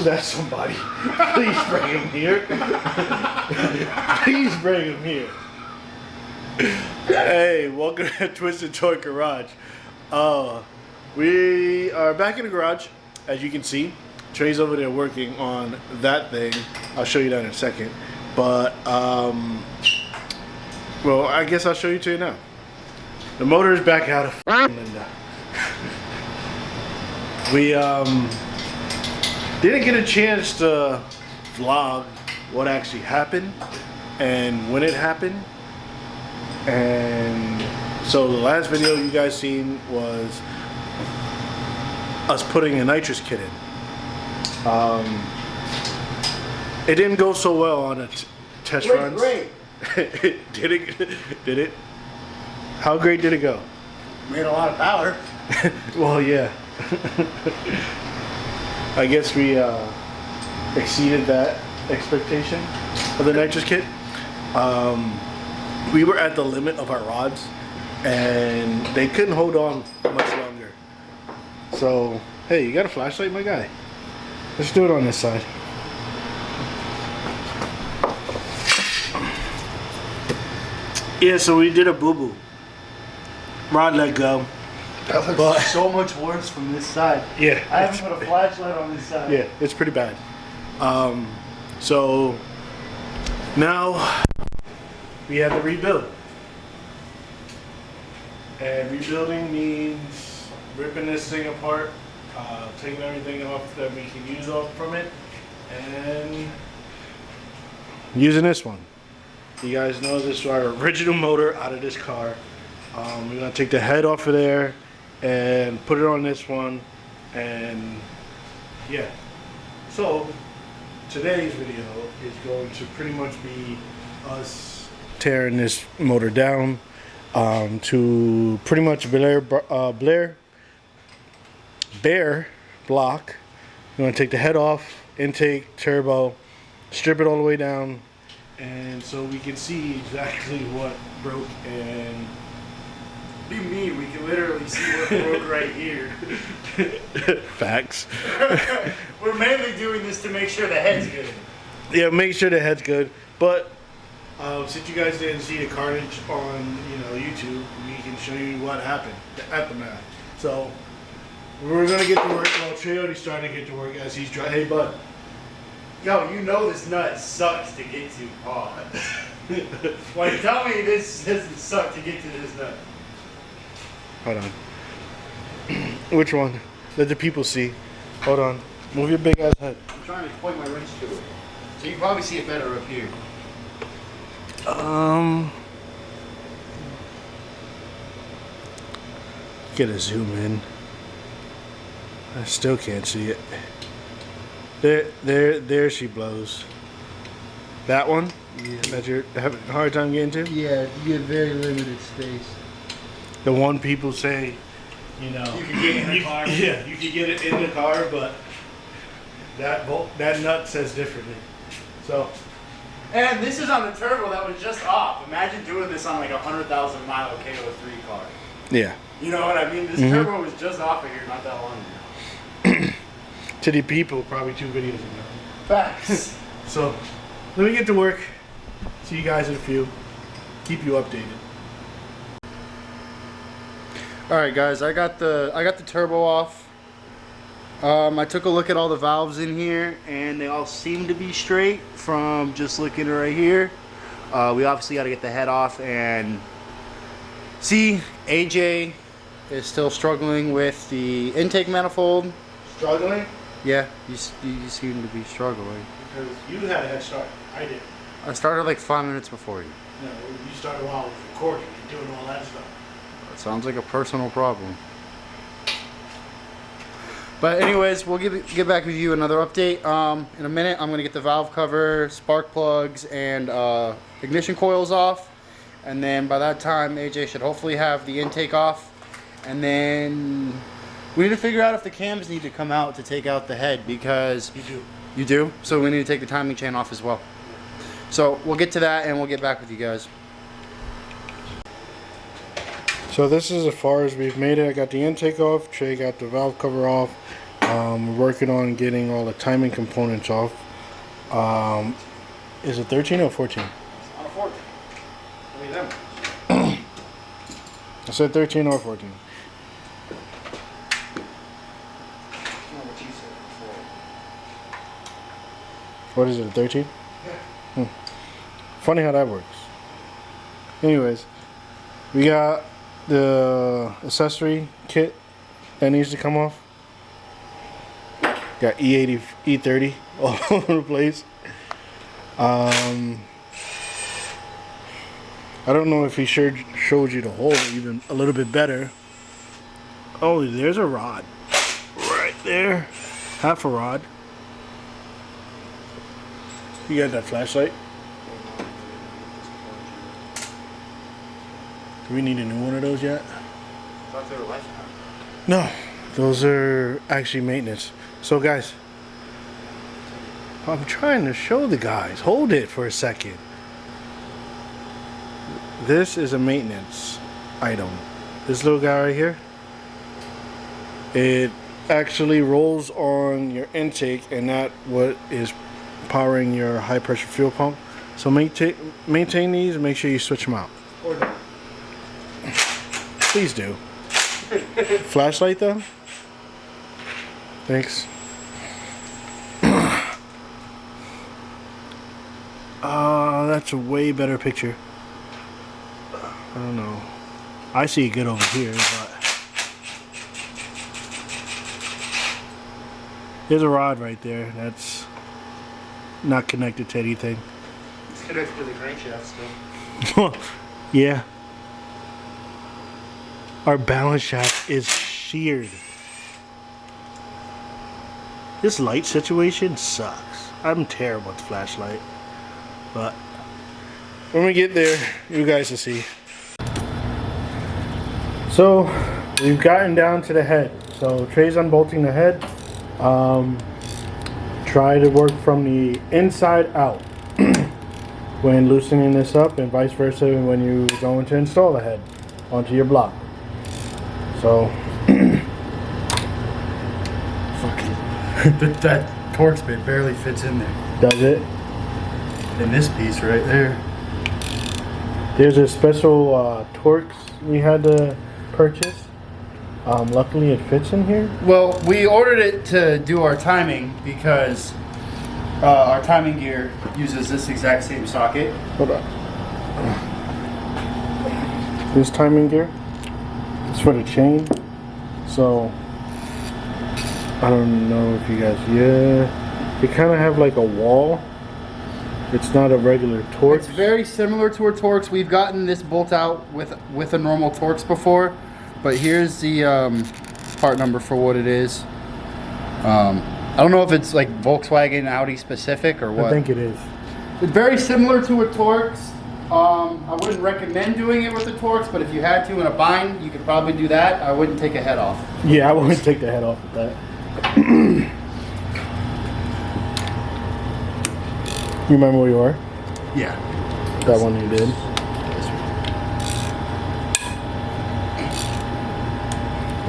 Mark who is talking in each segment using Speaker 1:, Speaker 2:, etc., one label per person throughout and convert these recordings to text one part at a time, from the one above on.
Speaker 1: that somebody? Please bring him here. Please bring him here. Hey, welcome to Twisted Toy Garage. We are back in the garage, as you can see. Trey's over there working on that thing. I'll show you that in a second. But, well, I guess I'll show you to you now. The motor is back out of Linda. We, didn't get a chance to vlog what actually happened and when it happened. And so the last video you guys seen was us putting a nitrous kit in. It didn't go so well on the test runs. Great. Did it? How great did it go?
Speaker 2: Made a lot of power.
Speaker 1: Well, yeah. I guess we exceeded that expectation of the nitrous kit. We were at the limit of our rods and they couldn't hold on much longer. So, hey, you got a flashlight, my guy? Let's do it on this side. Yeah, so we did a boo-boo. Rod let go.
Speaker 2: That looks so much worse from this side.
Speaker 1: Yeah.
Speaker 2: I haven't put a flashlight on this side.
Speaker 1: Yeah, it's pretty bad. So now we have to rebuild. And rebuilding means ripping this thing apart, taking everything off that we can use off from it, and using this one. You guys know this is our original motor out of this car. We're gonna take the head off of there and put it on this one, and yeah. So today's video is going to pretty much be us tearing this motor down to pretty much bare block. We're gonna take the head off, intake, turbo, strip it all the way down, and so we can see exactly what broke. And
Speaker 2: what do you mean? We can literally see what broke right here.
Speaker 1: Facts.
Speaker 2: We're mainly doing this to make sure the head's good.
Speaker 1: Yeah, make sure the head's good. But since you guys didn't see the carnage on YouTube, we can show you what happened at the mat. So we're gonna get to work. Well, Trey already started to get to work as he's driving. Hey, bud.
Speaker 2: Yo, you know this nut sucks to get to. Oh. Like, tell me this doesn't suck to get to this nut.
Speaker 1: Hold on. Which one? Let the people see. Hold on. Move your big ass head.
Speaker 2: I'm trying to point my wrench to it. So you can probably see it better up here.
Speaker 1: Get a zoom in. I still can't see it. There she blows. That one?
Speaker 2: Yeah.
Speaker 1: That you're having a hard time getting to?
Speaker 2: Yeah, you get very limited space.
Speaker 1: The one people say,
Speaker 2: you can get in the car.
Speaker 1: Yeah, you can get it in the car, but that nut says differently. So,
Speaker 2: and this is on the turbo that was just off. Imagine doing this on like a 100,000 mile KO3 car.
Speaker 1: Yeah.
Speaker 2: You know what I mean? This turbo was just off of here not that long ago.
Speaker 1: To the people, probably 2 videos ago.
Speaker 2: Facts.
Speaker 1: So, let me get to work. See you guys in a few. Keep you updated.
Speaker 2: All right, guys. I got the turbo off. I took a look at all the valves in here, and they all seem to be straight from just looking right here. We obviously got to get the head off, and see, AJ is still struggling with the intake manifold.
Speaker 1: Struggling?
Speaker 2: Yeah, you seem to be struggling.
Speaker 1: Because you had a head start. I did.
Speaker 2: I started like 5 minutes before you.
Speaker 1: No, you started while I was recording and doing all that stuff.
Speaker 2: That sounds like a personal problem. But anyways, we'll get back with you another update. In a minute, I'm going to get the valve cover, spark plugs, and ignition coils off. And then by that time, AJ should hopefully have the intake off. And then we need to figure out if the cams need to come out to take out the head, because...
Speaker 1: You do.
Speaker 2: You do? So we need to take the timing chain off as well. So we'll get to that and we'll get back with you guys.
Speaker 1: So this is as far as we've made it. I got the intake off, Trey got the valve cover off, We're working on getting all the timing components off. Is it 13 or 14?
Speaker 2: On a 14. I mean, them.
Speaker 1: I said 13 or 14. What is it, 13?
Speaker 2: Yeah.
Speaker 1: Funny how that works. Anyways, we got the accessory kit that needs to come off. Got E80, E30 all over the place. I don't know if he showed you the hole even a little bit better. Oh, there's a rod right there. Half a rod. You got that flashlight? Do we need a new one of those yet?
Speaker 2: I thought they were lifetime.
Speaker 1: No, those are actually maintenance. So guys, I'm trying to show the guys. Hold it for a second. This is a maintenance item. This little guy right here, it actually rolls on your intake, and that what is powering your high pressure fuel pump. So maintain these and make sure you switch them out.
Speaker 2: Or not.
Speaker 1: Please do. Flashlight though? Thanks. That's a way better picture. I don't know. I see it good over here, but there's a rod right there that's not connected to anything.
Speaker 2: It's connected to the crankshaft still.
Speaker 1: Yeah. Our balance shaft is sheared. This light situation sucks. I'm terrible with the flashlight. But when we get there, you guys will see. So we've gotten down to the head. So Trey's unbolting the head. Try to work from the inside out when loosening this up, and vice versa when you going to install the head onto your block. So
Speaker 2: fucking that Torx bit barely fits in there.
Speaker 1: does it?
Speaker 2: In this piece right there.
Speaker 1: There's a special Torx we had to purchase. Luckily it fits in here.
Speaker 2: Well, we ordered it to do our timing because our timing gear uses this exact same socket.
Speaker 1: Hold on. This timing gear is for the chain. So I don't know if you guys, yeah, they kind of have like a wall. It's not a regular Torx.
Speaker 2: It's very similar to a Torx. We've gotten this bolt out with a normal Torx before, but here's the part number for what it is. I don't know if it's like Volkswagen, Audi specific or what.
Speaker 1: I think it is.
Speaker 2: It's very similar to a Torx. I wouldn't recommend doing it with a Torx, but if you had to in a bind, you could probably do that. I wouldn't take a head off.
Speaker 1: Yeah, I wouldn't take the head off with that. You remember where you were?
Speaker 2: Yeah.
Speaker 1: That one you did.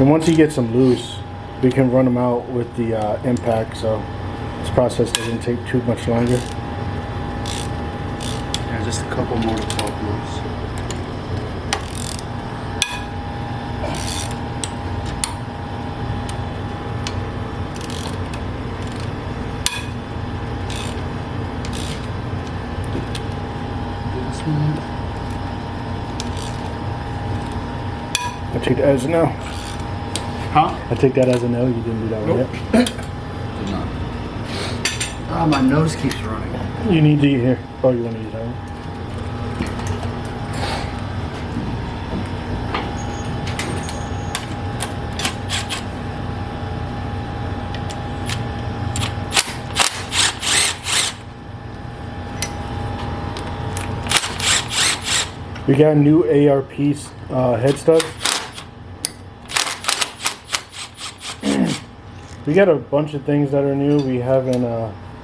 Speaker 1: And once you get some loose, we can run them out with the impact, so this process doesn't take too much longer.
Speaker 2: Yeah, just a couple more to pop loose.
Speaker 1: I take that as a no.
Speaker 2: Huh?
Speaker 1: I take that as a no. You didn't do that one
Speaker 2: Nope.
Speaker 1: yet.
Speaker 2: Did not. Oh, my nose keeps running.
Speaker 1: You need to eat here. Oh, you want to use that one? We got new ARP head studs. We got a bunch of things that are new we haven't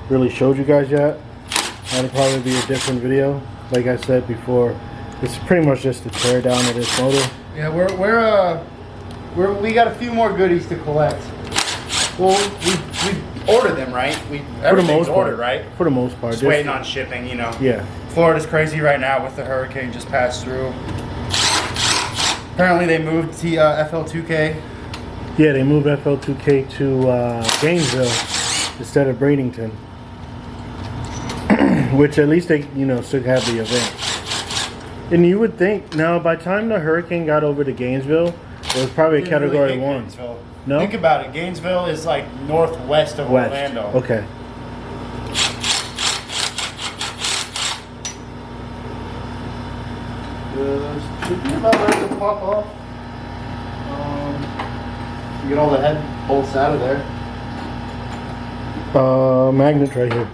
Speaker 1: really showed you guys yet. That'll probably be a different video. Like I said before, it's pretty much just a tear down of this motor.
Speaker 2: Yeah, we got a few more goodies to collect. Well, we ordered them, right? Everything's ordered, right?
Speaker 1: For the most part.
Speaker 2: Just waiting on shipping, you know.
Speaker 1: Yeah.
Speaker 2: Florida's crazy right now with the hurricane just passed through. Apparently they moved the FL2K.
Speaker 1: Yeah, they moved FL2K to Gainesville instead of Bradenton. Which at least they, you know, still have the event. And you would think, now by the time the hurricane got over to Gainesville, it was probably a category 1.
Speaker 2: Gainesville.
Speaker 1: No?
Speaker 2: Think about it. Gainesville is like northwest of
Speaker 1: West.
Speaker 2: Orlando.
Speaker 1: Okay.
Speaker 2: Should be about ready to pop off. You get all the head bolts out of there.
Speaker 1: Magnet right here.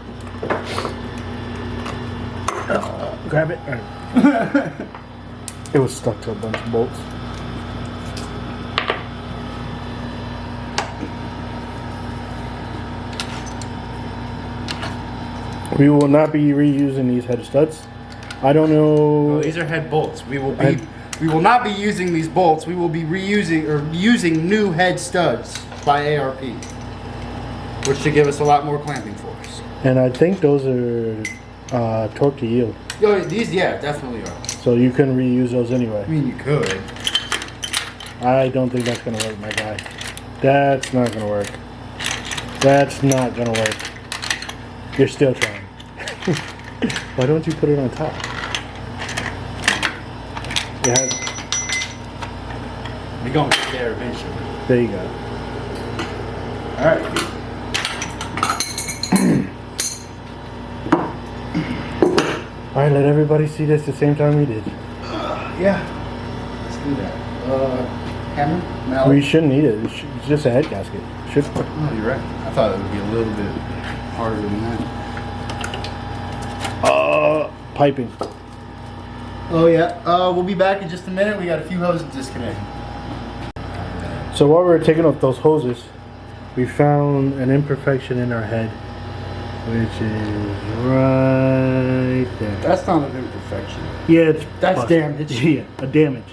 Speaker 1: Grab it. All right. It was stuck to a bunch of bolts. We will not be reusing these head studs. I don't know.
Speaker 2: Well, these are head bolts. We will not be using these bolts. We will be reusing or using new head studs by ARP, which should give us a lot more clamping force.
Speaker 1: And I think those are torque to yield.
Speaker 2: Oh, these, yeah, definitely are.
Speaker 1: So you can reuse those anyway.
Speaker 2: I mean, you could.
Speaker 1: I don't think that's gonna work, my guy. That's not gonna work. That's not gonna work. You're still trying. Why don't you put it on top? It has.
Speaker 2: We're going to get there eventually.
Speaker 1: There you go.
Speaker 2: All right.
Speaker 1: All right, let everybody see this the same time we did.
Speaker 2: Yeah. Let's do that. Hammer? Mallet?
Speaker 1: We shouldn't need it. It's just a head gasket. Should.
Speaker 2: Oh, you're right. I thought it would be a little bit harder than that.
Speaker 1: Piping.
Speaker 2: Oh yeah. We'll be back in just a minute. We got a few hoses disconnected.
Speaker 1: So while we were taking off those hoses, we found an imperfection in our head, which is right there.
Speaker 2: That's not an imperfection.
Speaker 1: Yeah,
Speaker 2: That's
Speaker 1: busted.
Speaker 2: damaged.
Speaker 1: Yeah, a damaged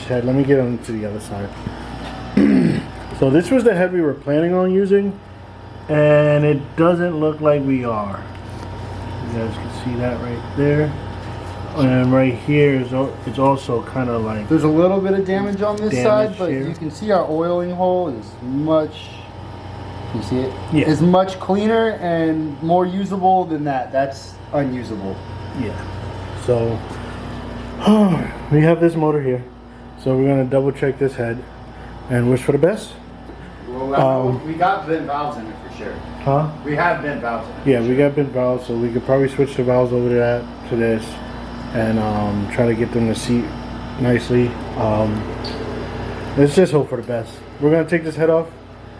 Speaker 1: head. Let me get on to the other side. So this was the head we were planning on using, and it doesn't look like we are. You guys can see that right there. And right here is it's also kind of like
Speaker 2: There's a little bit of damage on this side, but
Speaker 1: here.
Speaker 2: you can see our oiling hole is much. You see it?
Speaker 1: Yeah.
Speaker 2: It's much cleaner and more usable than that. That's unusable.
Speaker 1: yeah. So we have this motor here, so we're gonna double check this head and wish for the best.
Speaker 2: Well, we got vent valves in it for sure.
Speaker 1: Huh?
Speaker 2: We have vent valves in it.
Speaker 1: Yeah, we got bent valves, so we could probably switch the valves over to this, and try to get them to seat nicely. Let's just hope for the best. We're gonna take this head off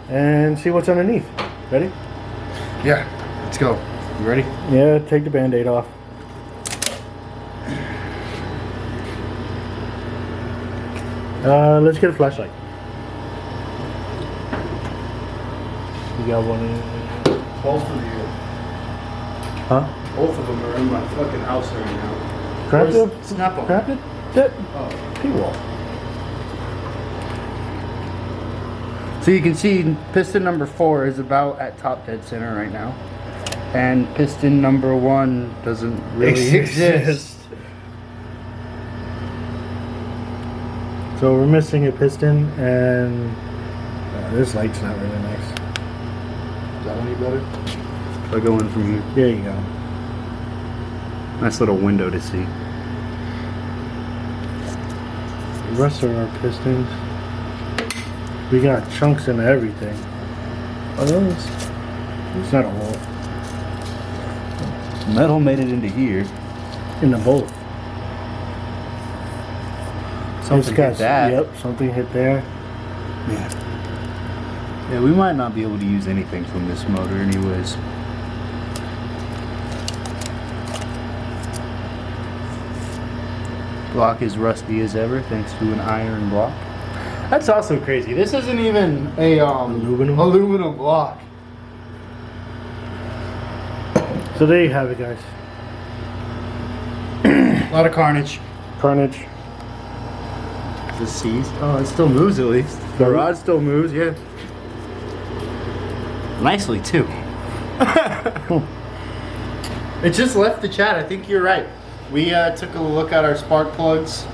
Speaker 1: and see what's underneath. Ready?
Speaker 2: Yeah. Let's go. You ready?
Speaker 1: Yeah, take the band-aid off. Let's get a flashlight. You got one in?
Speaker 2: Both of you.
Speaker 1: Huh?
Speaker 2: Both of them are in my fucking house right now.
Speaker 1: Grab
Speaker 2: Where's-
Speaker 1: the
Speaker 2: snap 'em.
Speaker 1: Grab it. That
Speaker 2: Oh.
Speaker 1: P-wall.
Speaker 2: So you can see piston number 4 is about at top dead center right now. And piston number 1 doesn't really exist.
Speaker 1: So we're missing a piston, and this light's not really nice.
Speaker 2: Is that any better? If I go in from here.
Speaker 1: There you go.
Speaker 2: Nice little window to see.
Speaker 1: The rest of our pistons, we got chunks in everything. Oh, it's not a hole.
Speaker 2: Metal made it into here.
Speaker 1: In the bolt.
Speaker 2: Something hit that.
Speaker 1: Yep, something hit there.
Speaker 2: Yeah. Yeah, we might not be able to use anything from this motor anyways. Block is rusty as ever thanks to an iron block. That's also crazy. This isn't even a aluminum block.
Speaker 1: So there you have it, guys.
Speaker 2: A lot of carnage.
Speaker 1: Carnage.
Speaker 2: The seized. Oh, it still moves at least. The rod still moves, yeah. Nicely too. It just left the chat. I think you're right. We took a look at our spark plugs.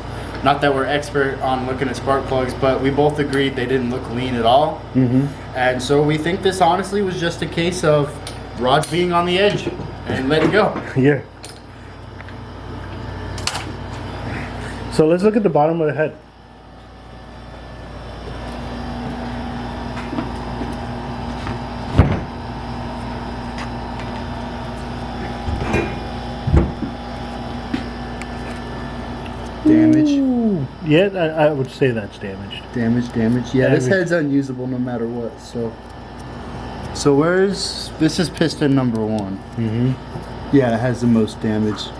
Speaker 2: Not that we're expert on looking at spark plugs, but we both agreed they didn't look lean at all. And so we think this honestly was just a case of rods being on the edge and let it go.
Speaker 1: Yeah. So let's look at the bottom of the head.
Speaker 2: Damage.
Speaker 1: Ooh. Yeah, I would say that's damaged.
Speaker 2: Damage. Yeah, this head's unusable no matter what. So where's this is piston number 1. Yeah, it has the most damage.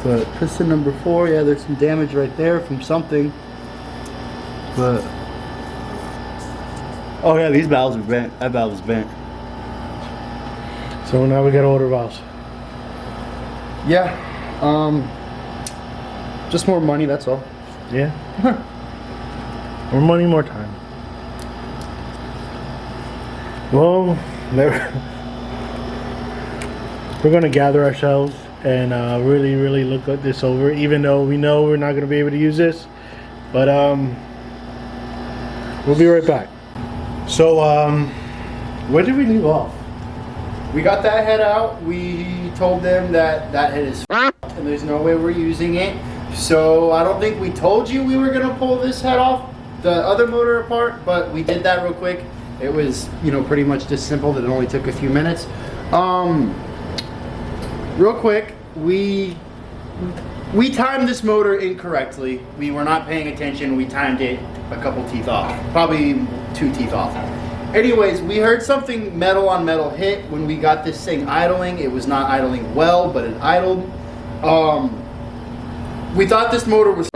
Speaker 2: But piston number 4, yeah, there's some damage right there from something. But oh yeah, these valves are bent. That valve is bent.
Speaker 1: So now we got to order valves.
Speaker 2: Yeah. Just more money, that's all.
Speaker 1: Yeah. More money, more time. Well, we're gonna gather ourselves and really look at this over, even though we know we're not gonna be able to use this. But we'll be right back. So where did we leave off?
Speaker 2: We got that head out. We told them that head is and there's no way we're using it. So I don't think we told you we were gonna pull this head off the other motor apart, but we did that real quick. It was, you know, pretty much just simple. That it only took a few minutes. Real quick, we timed this motor incorrectly. We were not paying attention. We timed it a couple teeth off, probably 2 teeth off. Anyways, we heard something metal on metal hit when we got this thing idling. It was not idling well, but it idled. We thought this motor was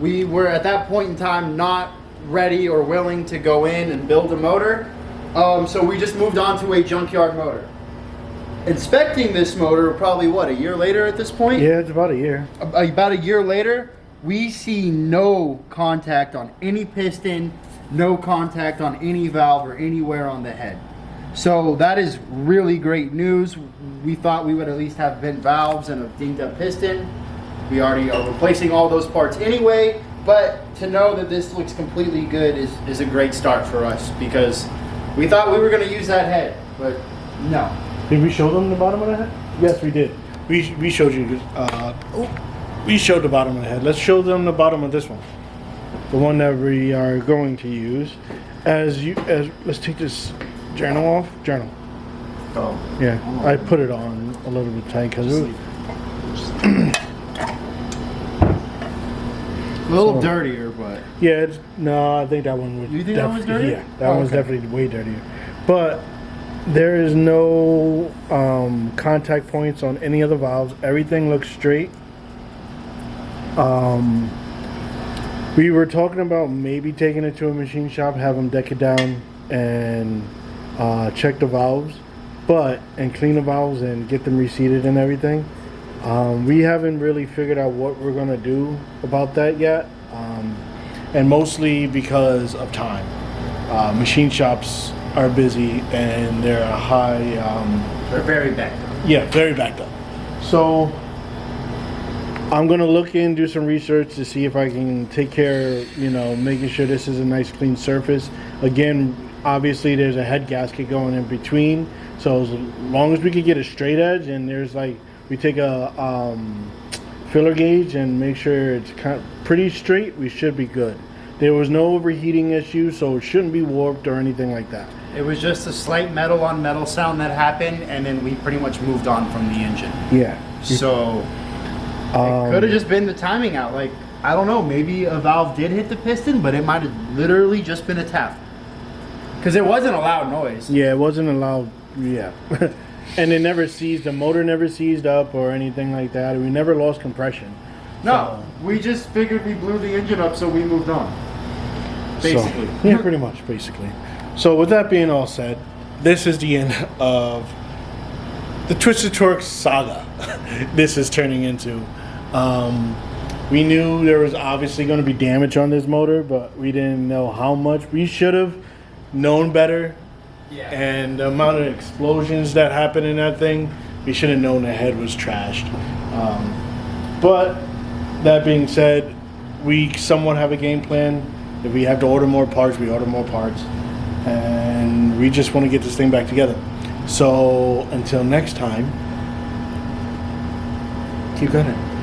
Speaker 2: we were at that point in time not ready or willing to go in and build a motor. So we just moved on to a junkyard motor. Inspecting this motor probably what, a year later at this point?
Speaker 1: Yeah, it's about a year.
Speaker 2: About a year later, we see no contact on any piston, no contact on any valve or anywhere on the head. So that is really great news. We thought we would at least have bent valves and a dinged up piston. We already are replacing all those parts anyway, but to know that this looks completely good is a great start for us, because we thought we were going to use that head, but no.
Speaker 1: Did we show them the bottom of the head? Yes, we did. We showed you. We showed the bottom of the head. Let's show them the bottom of this one, the one that we are going to use. Let's take this journal off. Journal.
Speaker 2: Oh.
Speaker 1: Yeah, I put it on a little bit tight because it was
Speaker 2: a little dirtier, but
Speaker 1: yeah. No, I think that one was.
Speaker 2: You think that was dirty?
Speaker 1: Yeah, that one's definitely way dirtier. But there is no contact points on any of the valves. Everything looks straight. We were talking about maybe taking it to a machine shop, have them deck it down and check the valves, and clean the valves and get them reseated and everything. We haven't really figured out what we're gonna do about that yet, and mostly because of time. Machine shops are busy and they're high.
Speaker 2: they're very backed up.
Speaker 1: Yeah, very backed up. So I'm gonna look in, do some research to see if I can take care, making sure this is a nice clean surface. Again, obviously there's a head gasket going in between, so as long as we can get a straight edge, and there's we take a filler gauge and make sure it's pretty straight, we should be good. There was no overheating issue, so it shouldn't be warped or anything like that.
Speaker 2: It was just a slight metal on metal sound that happened, and then we pretty much moved on from the engine.
Speaker 1: Yeah.
Speaker 2: So it could have just been the timing out. I don't know, maybe a valve did hit the piston, but it might have literally just been a tap. Because it wasn't a loud noise.
Speaker 1: Yeah, it wasn't a loud, yeah. And it never seized, the motor never seized up or anything like that. We never lost compression.
Speaker 2: No, we just figured we blew the engine up, so we moved on. Basically.
Speaker 1: So, yeah, pretty much, basically. So with that being all said, this is the end of the Twisted Torque saga this is turning into. We knew there was obviously going to be damage on this motor, but we didn't know how much. We should have known better
Speaker 3: Yeah.
Speaker 1: And the amount of explosions that happened in that thing, we should have known the head was trashed. But that being said, we somewhat have a game plan. If we have to order more parts, we order more parts. And we just want to get this thing back together. So until next time, keep gunning.